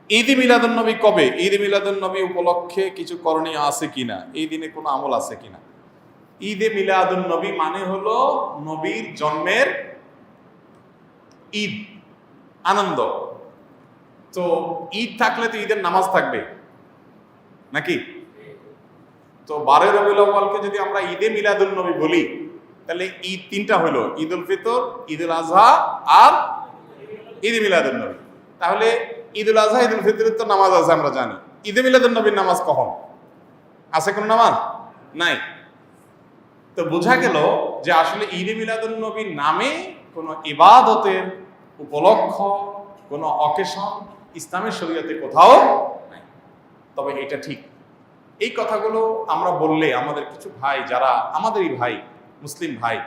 ঈদ মিলাদুন নবী কবে? ঈদ মিলাদুন নবী উপলক্ষে কিছু করণীয় আছে কিনা, এই দিনে কোনো আমল আছে কিনা? ঈদে মিলাদুন নবী মানে হলো নবীর জন্মের ঈদ, আনন্দ। তো ঈদ থাকলে তো ঈদের নামাজ থাকবে নাকি? তো 12 রবিউল আউয়ালকে যদি আমরা ঈদে মিলাদুন নবী বলি, তাহলে ঈদ তিনটা হলো, ঈদ উল ফিতর, ঈদ উল আজহা আর ঈদ মিলাদুন নবী। তাহলে ঈদ উল আজহা, ঈদ উল ফিতরের তো নামাজ আছে আমরা জানি, ঈদে মিলাদুন নবীর নামাজ কখন আছে? কোন নামাজ নাই। তো বোঝা গেল যে আসলে ঈদে মিলাদুন নবীর নামে কোনো ইবাদতের উপলক্ষ, কোনো অকেশন ইসলামের শরীয়তে কোথাও নাই। তবে এটা ঠিক, এই কথাগুলো আমরা বললে আমাদের কিছু ভাই, যারা আমাদেরই ভাই, মুসলিম ভাই,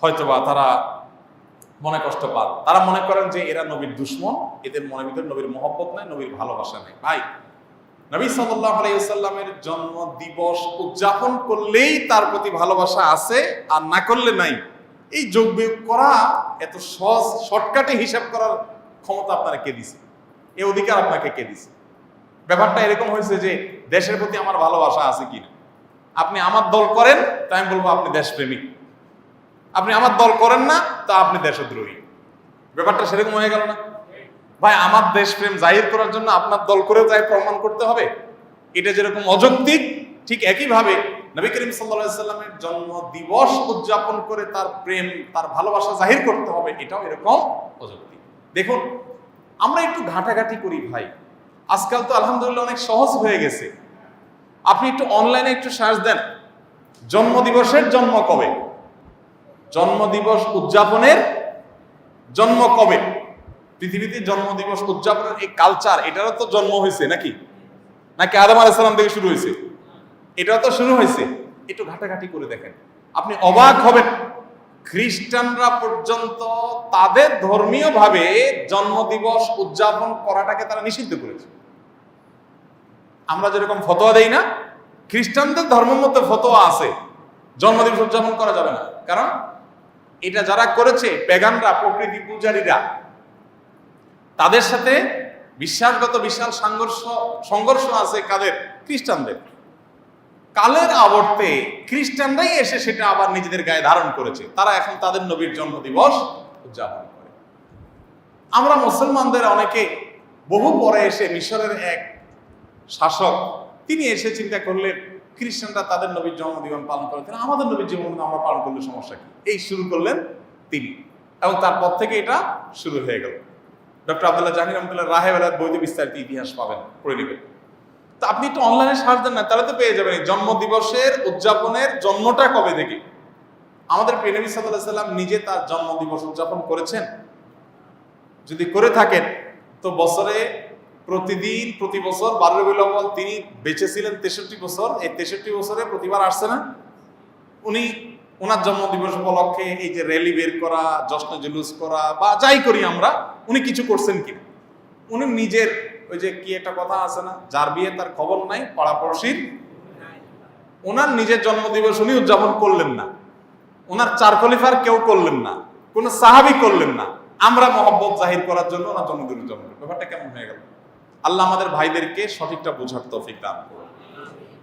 হয়তোবা তারা মনে কষ্ট পান। তারা মনে করেন যে এরা নবীর দুশ্মন, এদের মনের ভিতরে নবীর মহব্বত নাই, নবীর ভালোবাসা নেই। ভাই, নবী সাল্লাল্লাহু আলাইহি ওয়াসাল্লামের জন্ম দিবস উদযাপন করলেই তার প্রতি ভালোবাসা আছে, আর না করলে নাই। এই যোগ বিয়োগ করা এত সহজ, শর্টকাটে হিসাব করার ক্ষমতা আপনারা কে দিছে? এই অধিকার আপনাকে কে দিছে? ব্যাপারটা এরকম হয়েছে যে দেশের প্রতি আমার ভালোবাসা আছে কিনা। আপনি আমার দল করেন, তাই আমি বলবো আপনি দেশপ্রেমিক। আপনি আমার দল করেন না, তা আপনি দেশদ্রোহী। ব্যাপারটা সেরকম হয়ে গেল না ভাই? আমার দেশপ্রেম জাহির করার জন্য আপনার দল করেও তাই প্রমাণ করতে হবে, এটা যেরকম অযৌক্তিক, ঠিক একইভাবে নবী করিম সাল্লাল্লাহু আলাইহি সাল্লামের জন্ম দিবস উদযাপন করে তার প্রেম, তার ভালোবাসা জাহির করতে হবে, এটাও এরকম অযৌক্তিক। দেখুন, আমরা একটু ঘাটাঘাটি করি ভাই। আজকাল তো আলহামদুলিল্লাহ অনেক সহজ হয়ে গেছে। আপনি একটু অনলাইনে একটু সার্চ দেন, জন্মদিবসের জন্ম কবে, জন্মদিবস উদযাপনের জন্ম কবে। পৃথিবীতে জন্মদিবস উদযাপনের এই কালচার, এটারও তো জন্ম হয়েছে নাকি? নাকি আদম আলাইহিস সালাম থেকে শুরু হয়েছে? এটাও তো শুরু হয়েছে। একটু ঘাটাঘাটি করে দেখেন, আপনি অবাক হবেন। খ্রিস্টানরা পর্যন্ত তাদের ধর্মীয় ভাবে জন্মদিবস উদযাপন করাটাকে তারা নিষিদ্ধ করেছে। আমরা যেরকম ফতোয়া দেই না, খ্রিস্টানদের ধর্মের মধ্যে ফতোয়া আছে জন্মদিবস উদযাপন করা যাবে না। কারণ এটা যারা করেছে পেগানরা, প্রকৃতি পূজারীরা, তাদের সাথে বিশ্বাসগত বিশাল সংঘর্ষ আছে। কাদের? খ্রিস্টানদের। কালের আবর্তে খ্রিস্টানরাই এসে সেটা আবার নিজেদের গায়ে ধারণ করেছে। তারা এখন তাদের নবীর জন্মদিবস উদযাপন করে। আমরা মুসলমানদের অনেকে বহু পরে এসে, মিশরের এক শাসক, তিনি এসে চিন্তা করলেন খ্রিস্টানরা তাদের নবীর জন্মদিবস পালন করে, আমাদের নবীর জন্মদিন আমরা পালন করলে সমস্যা কি, এই শুরু করলেন তিনি। এবং তারপর থেকে এটা শুরু হয়ে গেল। ডক্টর আব্দুল্লাহ জাহির রহমতুল্লাহ রাহেবেলার বইতে বিস্তারিত ইতিহাস পাবেন, পড়ে নেবেন। তো আপনি একটু অনলাইনে সার্চ দেন না, তাহলে তো পেয়ে যাবেন জন্মদিবসের উদযাপনের জন্মটা কবে থেকে। আমাদের প্রিয় নবী সাল্লাল্লাহু আলাইহি সাল্লাম নিজে তার জন্মদিবস উদযাপন করেছেন? যদি করে থাকেন তো বছরে প্রতিদিন, প্রতি বছর 12 রবিউল আউয়াল তিনি বেঁচে ছিলেন 63 বছর, এই 63 বছরে প্রতিবার আসছে না? উনি ওনার জন্মদিবস উপলক্ষে এই যে র্যালি বের করা, জশ্ন জুলুস করা বা যাই করি আমরা, উনি কিছু করছেন কিনা? উনি নিজের, ওই যে কি একটা কথা আছে না, যার বিয়ে তার খবর নাই, পাড়াপড়শির। ওনার নিজের জন্মদিবস উনি উদযাপন করলেন না, ওনার 4 খলিফার কেউ করলেন না, কোন সাহাবী করলেন না। আমরা মহব্বত জাহির করার জন্য ওনার জন্মদিন উদযাপন করি। ব্যাপারটা কেমন হয়ে গেল? আল্লাহ আমাদের ভাইদেরকে সঠিকটা বোঝার তৌফিক দান করুন।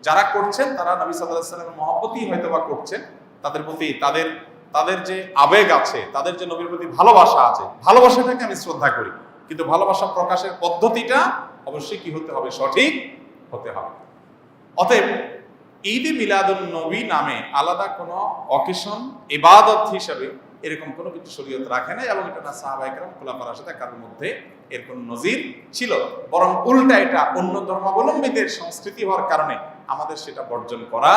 যারা করছেন তারা নবী সাল্লাল্লাহু আলাইহি ওয়াসাল্লামের মহব্বতই হয়তোবা করছেন, তাদের প্রতি তাদের যে আবেগ আছে, তাদের যে নবীর প্রতি ভালোবাসা আছে, ভালোবাসাটাকে আমি শ্রদ্ধা করি। কিন্তু ভালোবাসা প্রকাশের পদ্ধতিটা অবশ্যই কি হতে হবে? সঠিক হতে হবে। অতএব ঈদে মিলাদুন নবী নামে আলাদা কোনো অকেশন, ইবাদত হিসাবে এরকম কোনো কিছু শরীয়ত রাখে না, এবং এটা না সাহাবায়ে কেরাম, খুলাফায়ে রাশিদিন কারোর মধ্যে এর কোনো নজির ছিল। বরং উল্টা, এটা অন্য ধর্মাবলম্বীদের সংস্কৃতি হওয়ার কারণে আমাদের সেটা বর্জন করা